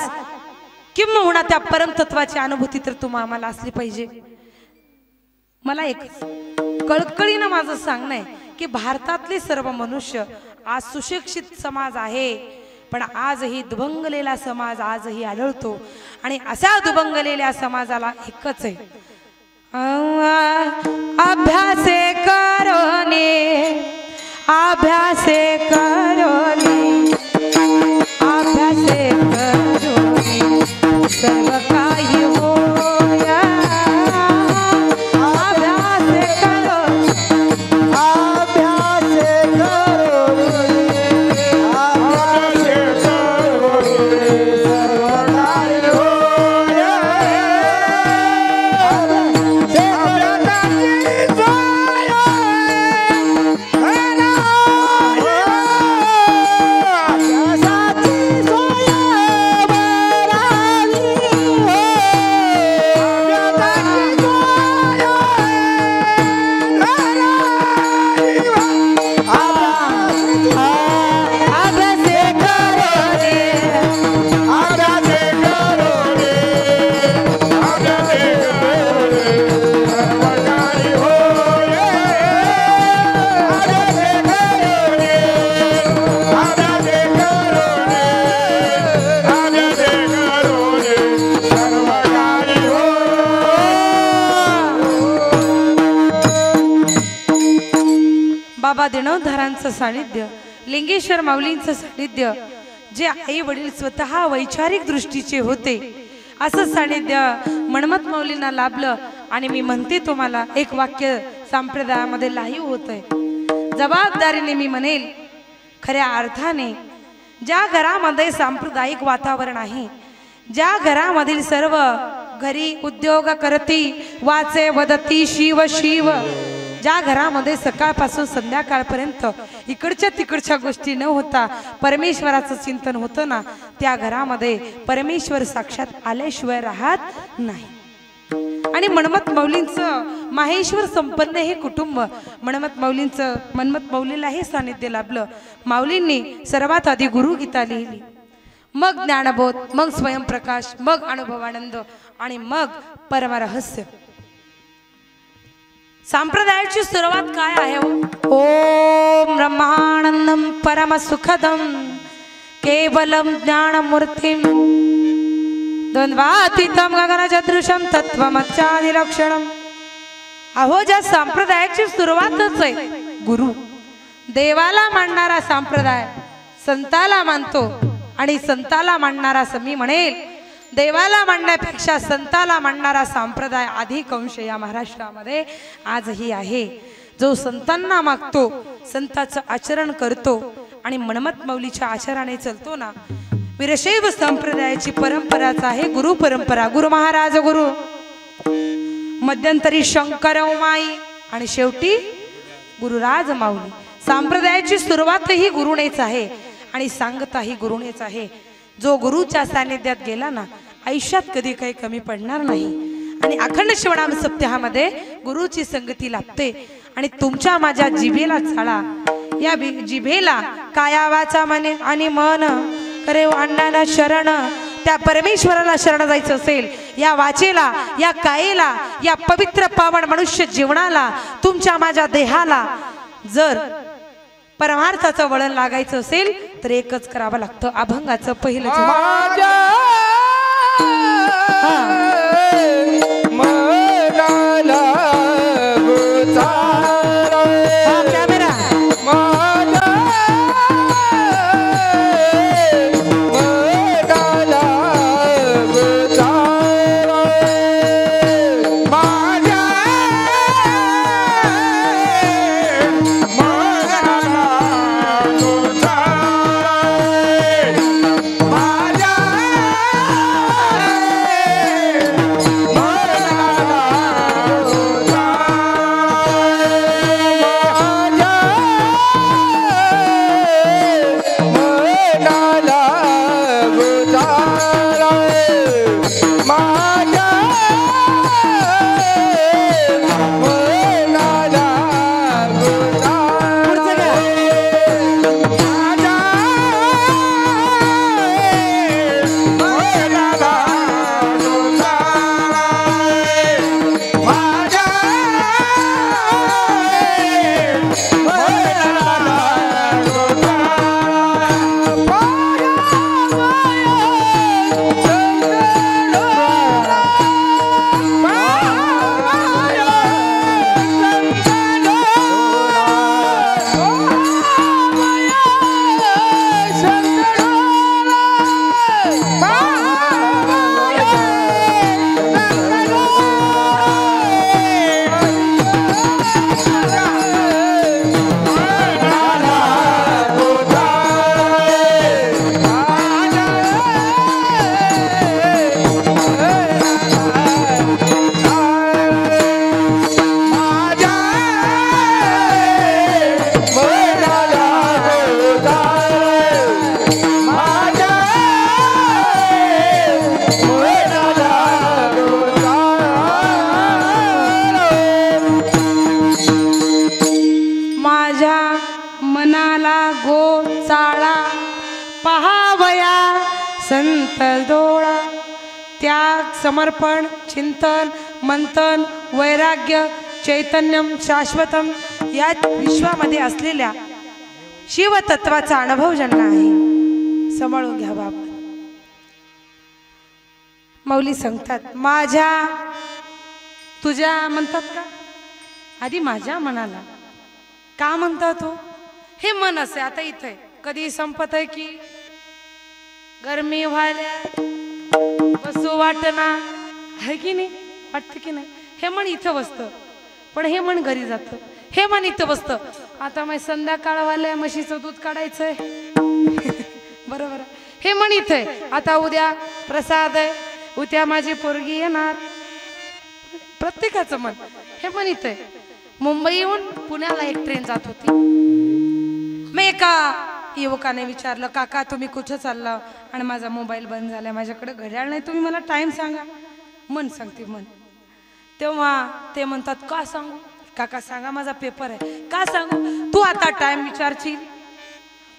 किंबहुना त्या परमतत्वाची अनुभूती तर तुम्हा आम्हाला असली पाहिजे. मला एक कळकळीनं माझं सांगणं आहे की भारतातले सर्व मनुष्य आज सुशिक्षित समाज आहे, पण आजही दुभंगलेला समाज आजही आढळतो. आणि अशा दुभंगलेल्या समाजाला एकच आहे, अभ्यासे करोने, अभ्यासे करोने, अभ्यासे करोने सर्व काही होया. अभ्यासे करो, अभ्यासे करो, अभ्यासे करो, सर्व काही होय. बाबा दिनवधरांचं सानिध्य, लिंगेश्वर माऊलींचं सानिध्य, जे आई वडील स्वतः वैचारिक दृष्टीचे होते, असं सानिध्य मन्मथ माऊलींना लाभलं. आणि मी म्हणते तुम्हाला एक वाक्य संप्रदायामध्ये लाईव्ह होतंय, जबाबदारीने मी म्हणेल, खऱ्या अर्थाने ज्या घरामध्ये सांप्रदायिक वातावरण आहे, ज्या घरामधील सर्व घरी उद्योग करती वाचे वदती शिव शिव, ज्या घरामध्ये सकाळपासून संध्याकाळपर्यंत इकडच्या तिकडच्या गोष्टी न होता परमेश्वराचं चिंतन होतं ना, त्या घरामध्ये परमेश्वर साक्षात आल्याशिवाय राहत नाही. आणि मन्मथ माऊलींचं माहेश्वर संपन्न हे कुटुंब, मन्मथ माऊलीला हे सानिध्य लाभलं. माऊलींनी सर्वात आधी गुरुगीता लिहिली, मग ज्ञानबोध, मग स्वयंप्रकाश, मग अनुभवानंद आणि मग परमरहस्य. संप्रदायाची सुरुवात काय आहे? ओम ब्रह्मानंदम परम सुखदम केवलम ज्ञानमूर्तिम द्वंद्वातीतम गगनसदृशम तत्वमच्चादिलक्षणम. अहो, ज्या संप्रदायाची सुरुवातच आहे गुरु. देवाला मानणारा संप्रदाय संताला मानतो आणि संताला मानणारा, मी म्हणेल देवाला मानण्यापेक्षा संताला मानणारा संप्रदाय अधिक अंश या महाराष्ट्रामध्ये आजही आहे. जो संतांना मागतो, संताचं आचरण करतो आणि मन्मथ माऊलीच्या आचरणाने चलतो ना, वीरशैव संप्रदायाची परंपराच आहे गुरु परंपरा. गुरु महाराज गुरु, मध्यंतरी शंकर माई आणि शेवटी गुरुराज माऊली. संप्रदायाची सुरुवातही गुरुनेच आहे आणि सांगताही गुरुनेच आहे. जो गुरुच्या सानिध्यात गेला ना, आयुष्यात कधी काही कमी पडणार नाही. आणि अखंड शिवनाम सप्ताहामध्ये गुरुची संगती लाभते. आणि तुमच्या माझ्या जिभेला चाळा, या जिभेला काया वाचा मने आणि मन करे अण्णांना शरण, त्या परमेश्वराला शरण जायचं असेल, या वाचेला, या कायेला, या पवित्र पावन मनुष्य जीवनाला, तुमच्या माझ्या देहाला जर परमार्थाचं वळण लागायचं असेल तर एकच करावं लागतं, अभंगाचं पहिलं कॅमेरा. त्याग समर्पण चिंतन मंथन वैराग्य चैतन्यम शाश्वतम या विश्वामध्ये असलेल्या शिवतत्वाचा अनुभव ज्यांना आहे सांभाळून घ्या बाबा. माऊली सांगतात माझ्या तुझ्या म्हणतात का आधी माझ्या मनाला का म्हणतात हो हे मन असे आता इथे कधी संपत आहे की गरमी व्हायला बसू वाटना आहे की नाही वाटतं की नाही. हे मन इथं बसतं पण हे मन घरी जातं. हे मन इथं बसतं आता मग संध्याकाळ व्हायला म्हशीचं दूध काढायचंय बरोबर. हे मन इथे आता उद्या प्रसाद आहे उद्या माझी पोरगी येणार. प्रत्येकाचं मन हे मन इथे. मुंबईहून पुण्याला एक ट्रेन जात होती. मग एका युवकाने विचारलं काका तुम्ही कुठं चालला आणि माझा मोबाईल बंद झाला माझ्याकडे घड्याळ नाही तुम्ही मला टाइम सांगा. मन सांगते मन. तेव्हा ते म्हणतात का सांगू काका सांगा माझा पेपर आहे. का सांगू तू आता टाइम विचारशील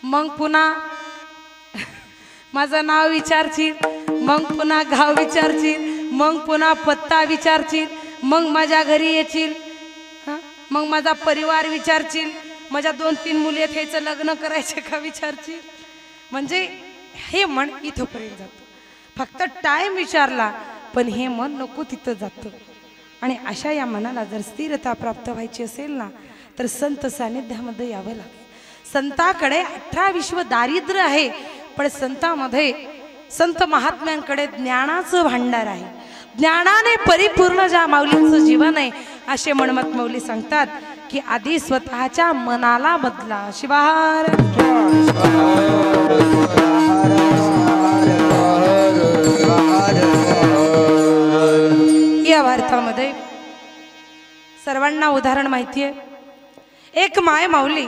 मग पुन्हा माझं नाव विचारशील मग पुन्हा गाव विचारशील मग पुन्हा पत्ता विचारशील मग माझ्या घरी येशील मग माझा परिवार विचारशील माझ्या 2-3 मुली आहेत ह्याचं लग्न करायचे का विचारशील. म्हणजे हे मन इथंपर्यंत जातं. फक्त टाइम विचारला पण हे मन नको तिथं जातं. आणि अशा या मनाला जर स्थिरता प्राप्त व्हायची असेल ना तर संत सानिध्यामध्ये यावं लागेल. संताकडे 18 विश्व दारिद्र्य आहे पण संतामध्ये संत महात्म्यांकडे ज्ञानाचं भांडार आहे. ज्ञानाने परिपूर्ण ज्या माऊलींचं जीवन आहे असे मनमत माऊली सांगतात की आधी स्वतःच्या मनाला बदला. शिवाहार या भारतामध्ये सर्वांना उदाहरण माहिती आहे. एक माय माऊली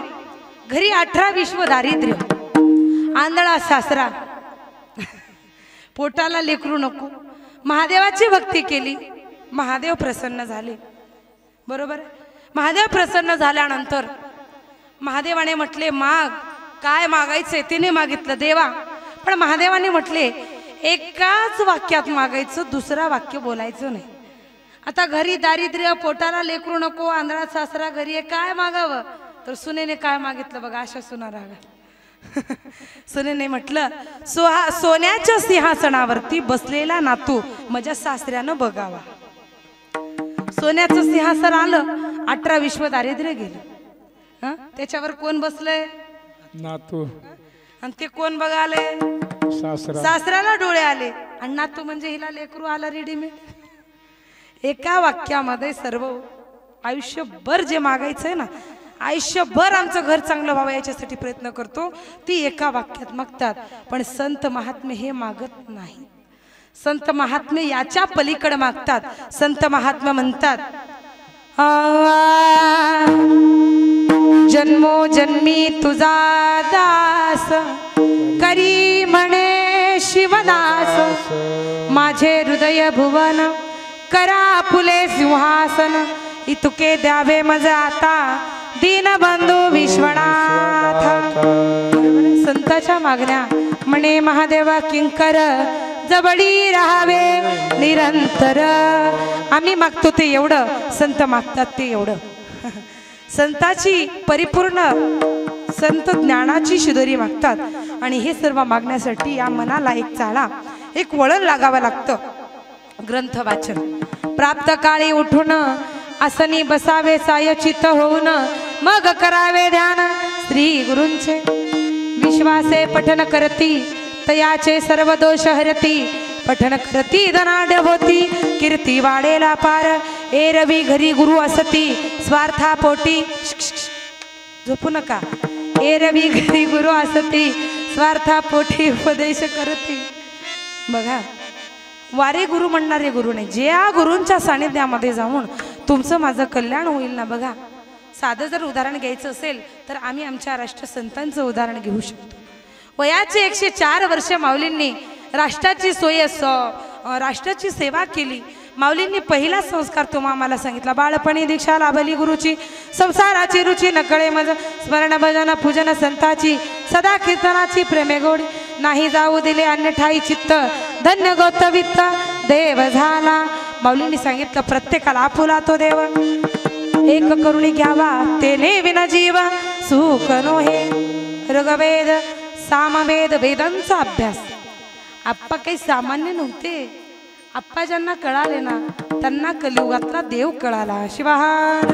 घरी 18 विश्व दारिद्र्य आंधळा सासरा पोटाला लेकरू नको. महादेवाची भक्ती केली महादेव प्रसन्न झाले बरोबर. महादेव प्रसन्न झाल्यानंतर महादेवाने म्हटले माग काय मागायचंय तिने मागितलं देवा. पण महादेवाने म्हटले एकाच वाक्यात मागायचं दुसरा वाक्य बोलायचं नाही. आता घरी दारिद्र्य पोटाला लेकरू नको आंधळा सासरा घरी आहे काय मागावं तर सुनेने काय मागितलं बघा. अशा सुना रागा सुनेने म्हटलं सोन्याच्या सिंहासनावरती बसलेला नातू माझ्या सासऱ्यानं बघावा. सोन्याचं सिंहासन आलं 18 विश्व दारिद्र्य गेलं. त्याच्यावर कोण बसलंय नातू आणि ते कोण बघाले सासऱ्याला डोळे आले आणि नातू म्हणजे हिला लेकरू आला रेडीमेड. एका वाक्यामध्ये सर्व आयुष्यभर जे मागायचंय ना आयुष्यभर आमचं घर चांगलं व्हावं याच्यासाठी प्रयत्न करतो ती एका वाक्यात मागतात. पण संत महात्मे हे मागत नाही. संत महात्मे याच्या पलीकडे मागतात. संत महात्मा म्हणतात जन्मोजन्मी तुझा दास करी म्हणे शिवदास माझे हृदय भुवन करा फुले सिंहासन इतुके द्यावे मज आता दीनबंधू विश्वनाथ. संताच्या मागण्या म्हणे महादेवा किंकर जबडी राहावे निरंतर. आम्ही मागतो ते एवढं संत मागतात ते एवढं. संताची परिपूर्ण संत ज्ञानाची शिदोरी मागतात आणि हे सर्व मागण्यासाठी या मनाला एक चाळा एक वळण लागावं लागतं. ग्रंथ वाचन प्राप्त काळी उठून आसनी बसावे सायचित होऊन मग करावे ध्यान श्री गुरूंचे विश्वासे पठन करती तयाचे सर्व दोष हरती पठन करती धनाढ्य होती कीर्ती वाढेला पार एरवी घरी गुरु असती स्वार्था पोटी झोपू नका. एरवी घरी गुरु असती स्वार्था पोटी उपदेश करती. बघा वारे गुरु म्हणणारे गुरु नाही ज्या गुरूंच्या सानिध्यामध्ये जाऊन तुमचं माझं कल्याण होईल ना. बघा साधं जर उदाहरण घ्यायचं असेल तर आम्ही आमच्या राष्ट्रसंतांचं उदाहरण घेऊ शकतो. वयाचे 104 वर्ष माऊलींनी राष्ट्राची राष्ट्राची सेवा केली. माऊलींनी पहिला संस्कार तुम्हा आम्हाला सांगितला बाळपणी दीक्षा लाभली गुरुची संसाराची रुची नकळे मज स्मरण भजन पूजन संताची सदा कीर्तनाची प्रेमे गोडी नाही जाऊ दिले अन्य ठाई चित्त धन्य गोतवित्त देव झाला. माऊलींनी सांगितलं प्रत्येकाला आपुला तो देव, एक करुणी घ्यावा तेने विना जीव सुख नोहे. ऋग्वेद सामवेद वेदांचा अभ्यास. आप्पा काही सामान्य नव्हते. आप्पा ज्यांना कळाले ना त्यांना कलियुगातला देव कळाला. शिवाहार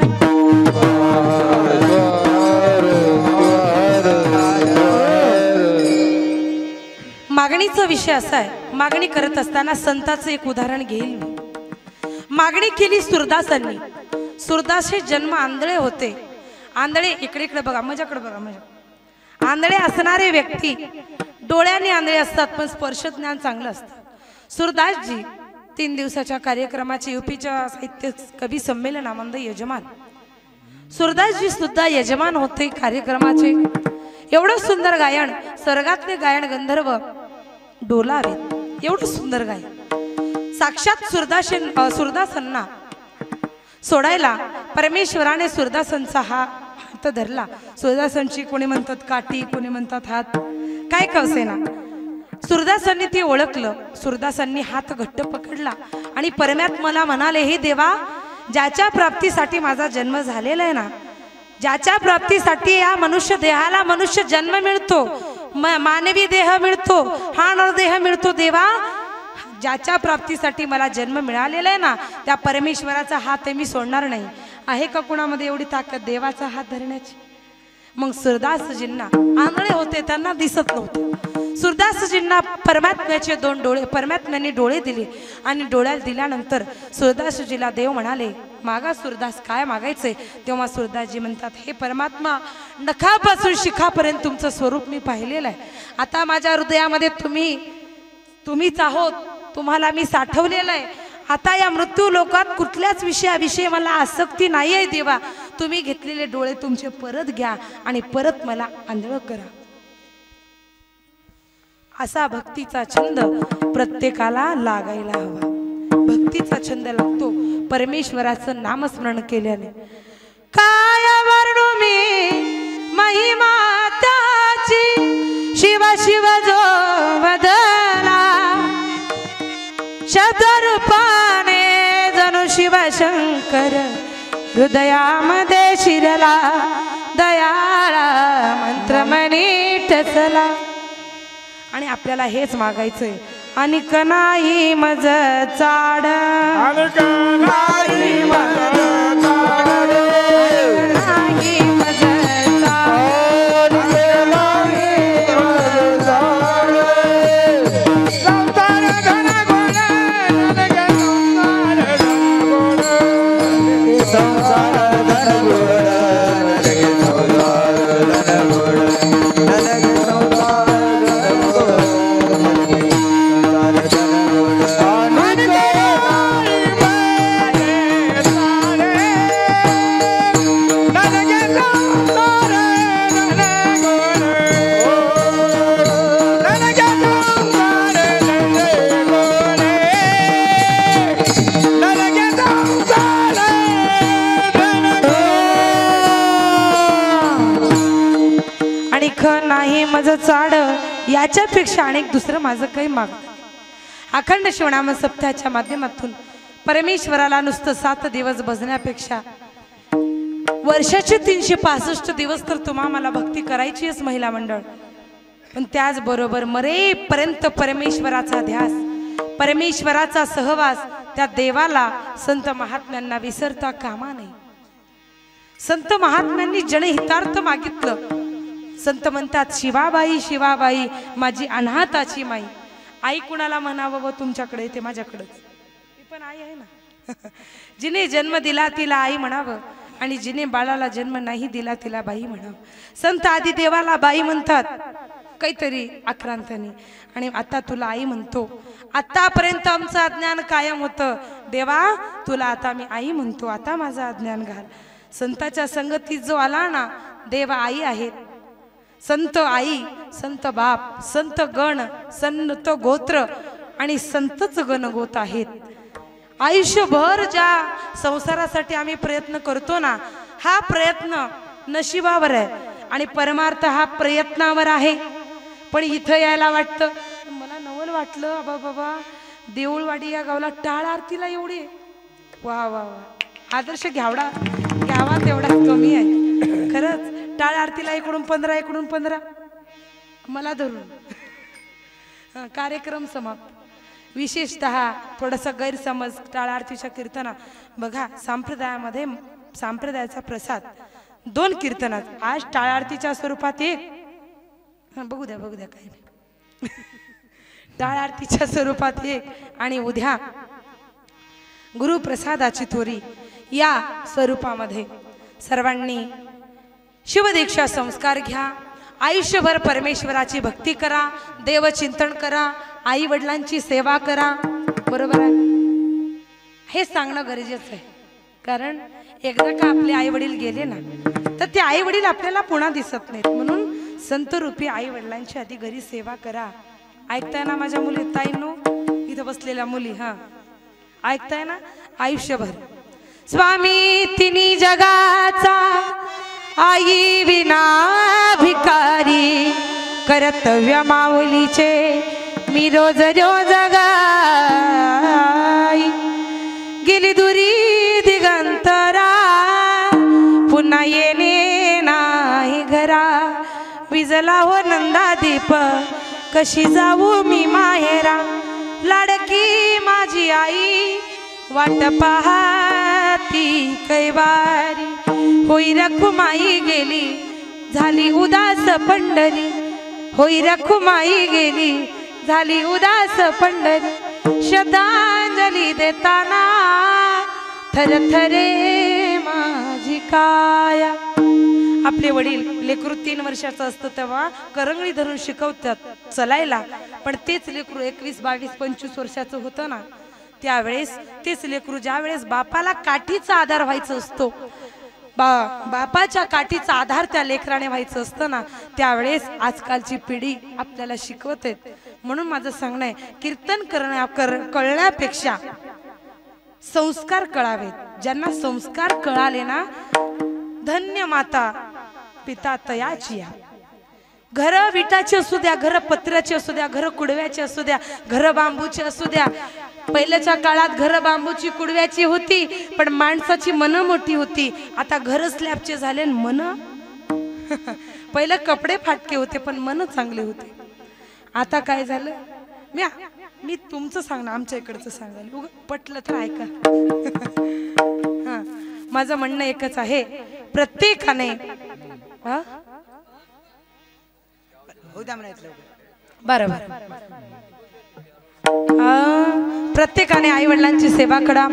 मागणीचा विषय असा आहे. मागणी करत असताना संतांचं एक उदाहरण घेईल मी. मागणी केली सुरदासांनी. सुरदासचे जन्म आंधळे होते. आंधळे इकडे इकडे बघा, माझ्याकडे बघा, माझ्या आंधळे असणारे व्यक्ती डोळ्याने आंधळे असतात पण स्पर्श ज्ञान चांगलं असतं. सुरदासजी 3 दिवसाच्या कार्यक्रमाचे युपीच्या साहित्य कवी संमेलनामध्ये यजमान. सुरदासजी सुद्धा यजमान होते कार्यक्रमाचे. एवढं सुंदर गायन, स्वर्गातले गायन गंधर्व डोलावेत. एवढं सुंदर गायन. साक्षात सुरदासांना सोडायला परमेश्वराने सुरदासांचा हा हात धरला. सुरदासांची कोणी म्हणतात काठी, कोणी म्हणतात हात, काय कळसेना. सुरदासांनी ते ओळखलं. सुरदासांनी हात घट्ट पकडला आणि परमात्म्याला म्हणाले, हे देवा, ज्याच्या प्राप्तीसाठी माझा जन्म झालेला आहे ना, ज्याच्या प्राप्तीसाठी या मनुष्य देहाला मनुष्य जन्म मिळतो, मानवी देह मिळतो, हा नरदेह मिळतो, देवा ज्याच्या प्राप्तीसाठी मला जन्म मिळालेला आहे ना, त्या परमेश्वराचा हात मी सोडणार नाही. आहे का कुणामध्ये एवढी ताकद देवाचा हात धरण्याची? मग सुरदासजींना आंधळे होते, त्यांना दिसत नव्हतं. सुरदासजींना परमात्म्याचे 2 डोळे, परमात्म्याने डोळे दिले आणि डोळ्यात दिल्यानंतर सुरदासजीला देव म्हणाले, मागा सुरदास, काय मागायचंय? तेव्हा सुरदासजी म्हणतात, हे परमात्मा, नखापासून शिखापर्यंत तुमचं स्वरूप मी पाहिलेलं आहे. आता माझ्या हृदयामध्ये तुम्हीच आहोत, तुम्हाला मी साठवलेलं आहे. आता या मृत्यू लोकात कुठल्याच विषयाविषयी मला आसक्ती नाही आहे देवा. तुम्ही घेतलेले डोळे तुमचे परत घ्या आणि परत मला आंधळ करा. असा भक्तीचा छंद प्रत्येकाला लागायला हवा. भक्तीचा छंद लागतो परमेश्वराचं नामस्मरण केल्याने. काय वर्णू मी महिमा त्याची, शिव शिव जो बदला, शतरूपाने जणू शिव शंकर हृदयामध्ये शिरला, दयाळा मंत्रमणी टचला. आणि आपल्याला हेच मागायचंय. अनिक नाही मज चाड, अनिक नाही मज चाड, नाही मज चाड, संसार धन गुण, संसार धन गुण, नाही माझं चाड, याच्यापेक्षा अनेक दुसरं माझं काही माग. अखंड शिवनाम सप्ताहाच्या माध्यमातून परमेश्वराला नुसतं 7 दिवस भजण्यापेक्षा वर्षाचे 365 दिवस तर तुम्हा मला भक्ती करायचीच महिला मंडळ. पण त्याचबरोबर मरेपर्यंत परमेश्वराचा ध्यास, परमेश्वराचा सहवास, त्या देवाला संत महात्म्यांना विसरता कामा नये. संत महात्म्यांनी जनहितार्थ मागितलं. संत म्हणतात, शिवाबाई शिवाबाई माझी अनाथाची माई. आई कुणाला म्हणावं व तुमच्याकडे येते माझ्याकडेच. मी पण आई आहे ना. जिने जन्म दिला तिला आई म्हणावं आणि जिने बाळाला जन्म नाही दिला तिला बाई म्हणावं. संत आदी देवाला बाई म्हणतात काहीतरी आक्रांताने, आणि आता तुला आई म्हणतो. आतापर्यंत आमचं अज्ञान कायम होतं, देवा तुला आता मी आई म्हणतो, आता माझं अज्ञान घाल. संताच्या संगतीत जो आला ना, देवा आई आहेत. संत आई, संत बाप, संत गण, संत गोत्र आणि संतच गणगोत आहेत. आयुष्यभर ज्या संसारासाठी आम्ही प्रयत्न करतो ना, हा प्रयत्न नशिबावर आहे आणि परमार्थ हा प्रयत्नावर आहे. पण इथं यायला वाटतं, मला नवल वाटलं, बाबा देऊळवाडी या गावाला टाळ आरतीला एवढी आहे. वा वा वा, आदर्श घ्यावा तेवढा कमी आहे खरंच. टाळ आरतीला इकडून 15 इकडून 15 मला धरून कार्यक्रम समाप्त. विशेषतः थोडासा गैरसमज टाळ आरतीच्या कीर्तना बघा. संप्रदायामध्ये संप्रदायाचा प्रसाद 2 कीर्तनात. आज टाळ आरतीच्या स्वरूपात एक, बघू द्या काही नाही. टाळ आरतीच्या स्वरूपात एक आणि उद्या गुरुप्रसादाची थोरी या स्वरूपामध्ये सर्वांनी शिवदीक्षा संस्कार घ्या. आयुष्यभर परमेश्वराची भक्ती करा, देवचिंतन करा, आई वडिलांची सेवा करा. बरोबर आहे, हे सांगणं गरजेचं आहे. कारण एकदा का आपले आई वडील गेले ना तर ते आई वडील आपल्याला पुन्हा दिसत नाहीत. म्हणून संतरूपी आई वडिलांची आधी घरी सेवा करा. ऐकताय ना माझ्या मुली ताईंनो, इथं बसलेल्या मुली, हा ऐकताय ना. आयुष्यभर स्वामी तिन्ही जगाचा आई विना भिकारी, कर्तव्य माऊलीचे मी रोज रोज गाई. गेली दुरी दिगंतरा पुन्हा येणे नाही घरा, विजला हो नंदा दीप कशी जाऊ मी माहेरा. लाडकी माझी आई वाट पाहती कैवारी, होई रखुमाई गेली झाली उदास पंढरी, होई रखुमाई गेली झाली उदास पंढरी. श्रद्धांजली देताना थरथरे माझी काया. आपले वडील लेकरू 3 वर्षाचं असतं तेव्हा करंगळी धरून शिकवतात चलायला, पण तेच लेकरू 21, 22, 25 वर्षाचं होतं ना त्यावेळेस तेच लेकरू ज्या वेळेस बापाला काठीचा आधार व्हायचं असतो, बापाच्या काठीचा आधार त्या लेकराने व्हायचं असतं ना त्यावेळेस आजकालची पिढी आपल्याला शिकवते. म्हणून माझं सांगणं आहे, कीर्तन कळण्यापेक्षा संस्कार कळावेत. ज्यांना संस्कार कळाले ना, धन्य माता पिता तयाची. घर विटाची असू द्या, घर पत्र्याची असू द्या, घर कुडव्याची असू द्या, घर बांबूची असू द्या. पहिल्याच्या काळात घर बांबूची कुडव्याची होती पण माणसाची मन मोठी होती. आता घर स्लॅबचे झाले मन. पहिलं कपडे फाटके होते पण मन चांगले होते. आता काय झालं, मी तुमचं सांगणं आमच्या इकडचं सांगाल, पटलं तर ऐका. हा, माझं म्हणणं एकच आहे, प्रत्येकाने बरोबर प्रत्येकाने आई वडिलांची सेवा करा,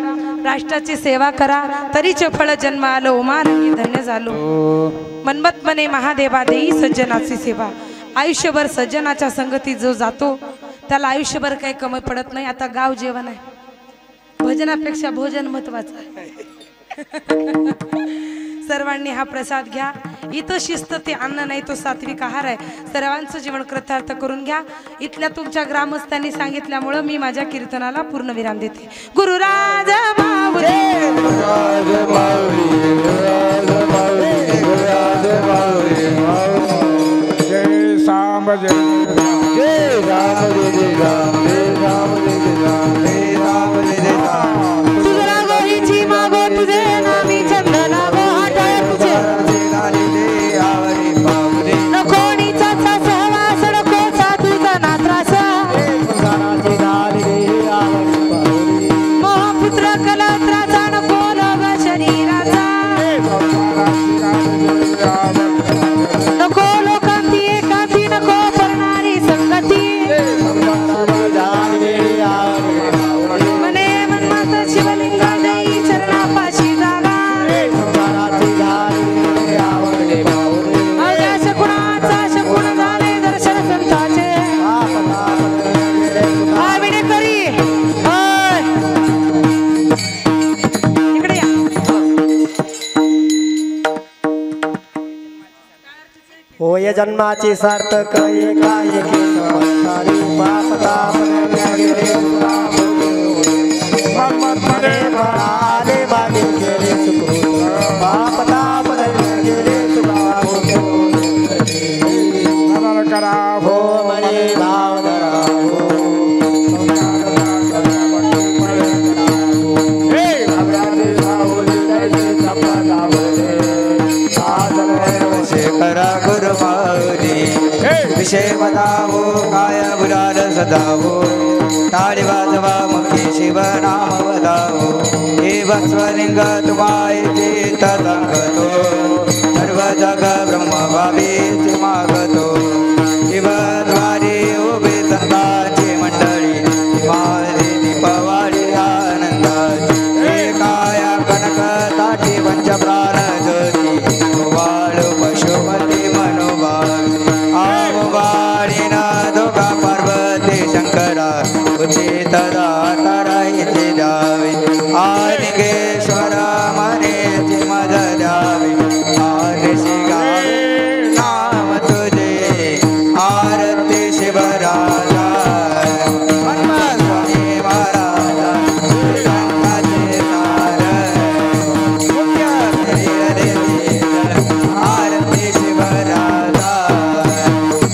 राष्ट्राची सेवा करा, तरीचे फळ जन्म आलो उमारंगी धन्य झालो. मनमत मने महादेवा देई सज्जनाची सेवा. आयुष्यभर सज्जनाच्या संगती जो जातो त्याला आयुष्यभर काही कमी पडत नाही. आता गाव जेवण आहे, भजनापेक्षा भोजन महत्वाचं आहे. सर्वांनी हा प्रसाद घ्या. इथं शिस्त ते अन्न नाही, तो सात्विक आहार आहे. सर्वांचं जीवन कृतार्थ करून घ्या. इथल्या तुमच्या ग्रामस्थांनी सांगितल्यामुळे मी माझ्या कीर्तनाला पूर्ण विराम देते. गुरुराज माऊली जय सांब जय राम जय राम जय राम जय राम जय राम जय राम. तुझ्या गोरीची मागो तुझे नामी चंदना गो हाताय तुझे नकोणीचा सहवास नकोचा तुझा नात्रास. मोहपुत्र कलत्राचा नको लोभ शरीराचा. नको लोकांती एकांती नको करणारी संगती. मने मनमात शिवलिंगा देई चरणापाशी जागा. अवघ्या शकुनाचा शकुन झाले दर्शन संताचे. आविणे करी इकडे या. होय जन्माची सार्थक एकाएकी संवत्सरी. पाप ताप गेले मनमतपणे आले बागे गेले सुखरूप. पाप ताप गेले करा हो मने भाव धरा हो. शेवदावो काय बुलाल सदावो टाळी वाजवा मुखी शिव नाम वदावो हे बस्वलिंग तुम्हाय चित्त संगतो सर्व जग ब्रह्म भावी मागतो शिवद्वारी उभे संतांची मंडळी माझी दीपवाळी आनंदाची एकाया कनक ताटी पंचप्राण ज्योती वाळू पशुपती मनोभावी आववाळी ना दोघा पार्वती शंकरा उचित दाताराईची द्यावी आदिकेश्वर मनेची मज द्यावी आदिशी गावी नाम तुझे आरती शिवराजा हनुमान स्वामी महाराजा संतांचे सार मुख्य आरती शिवराजा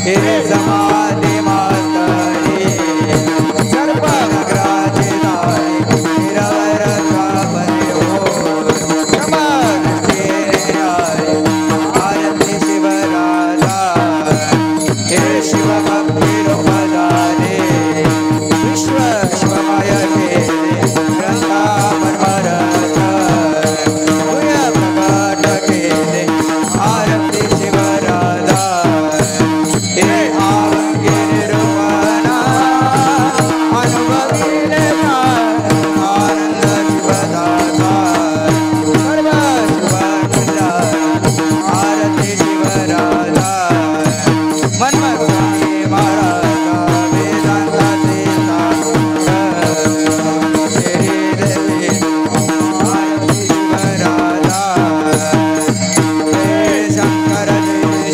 हे समाधी मातळी सर्व नगराचे दारी निरवर स्वापने हो समाधीचे न्यारी आरती शिवराजा हे शिवभक्ती रूपधारे विश्व शिवमय केले रंगा मर्मरच भूय प्रकट केले आरती शिवराजा हे आवंगी निरूपणा अनुभविले आनंद शिवदासा सर्व शिवकल्याण आरती शिवराजा मन्मथ स्वामी महाराजा वेदांताचे देवी आरती शिवराजा हे शंकर देवी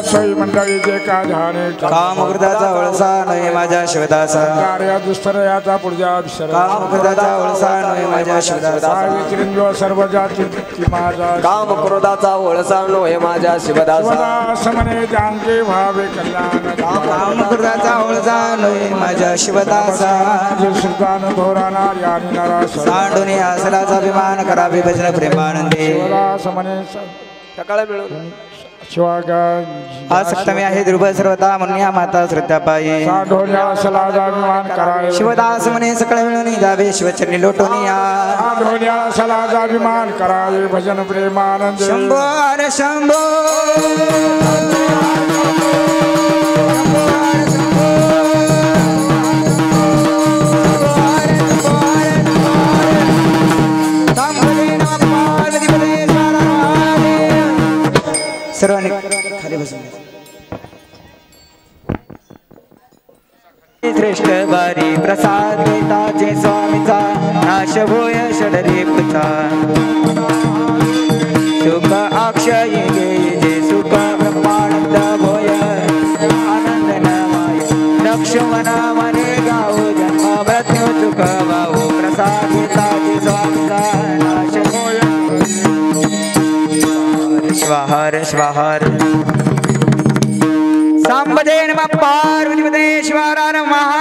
सोयी मंडळीचे का झाले कामकृताचा वळसा नये माझ्या शिवदासा कार्या दुस्तर याचा पुढच्या अक्षर कामकृताचा वळसा नये माझ्या शिवदासा विचिंद्र सर्व जाती माझा काम क्रोधाचा वळसा नो हे माझ्या शिवदासा शिवदास म्हणे जानके व्हावे कल्याण कामकृताचा वळसा नये माझ्या शिवदासा श्रुतान धोराना यानी नरास सांडून आसलाचा अभिमान करावे भजन प्रेमानंदे शिवदास म्हणे सकाळ मिळून शिवागा आसक्तमी आहे ध्रुव सर्वता म्हणून या माता श्रद्धा पायी ढोल्या सलाजा अभिमान करावे शिवदास म्हणे सकळ मिळून जावे शिवचरणी लोटून या ढोल्या सलाजा अभिमान करावे भजन प्रेमानंद शंभो हर शंभो सर्वांनी खाली बसून श्रेष्ठ बारी प्रसाद गीताचे स्वामीचा नाश भोय षडरिपचा सुख अक्षय जे सुख ब्रह्मानंद भोय आनंद नमाय लक्ष्मण मने गाव जन्म मृत्यू सुख भाऊ प्रसाद गीताचे स्वामीचा नाश भोय स्वाहार स्वाहार सांबदे नमः पार्वतीपते शिवारा नमः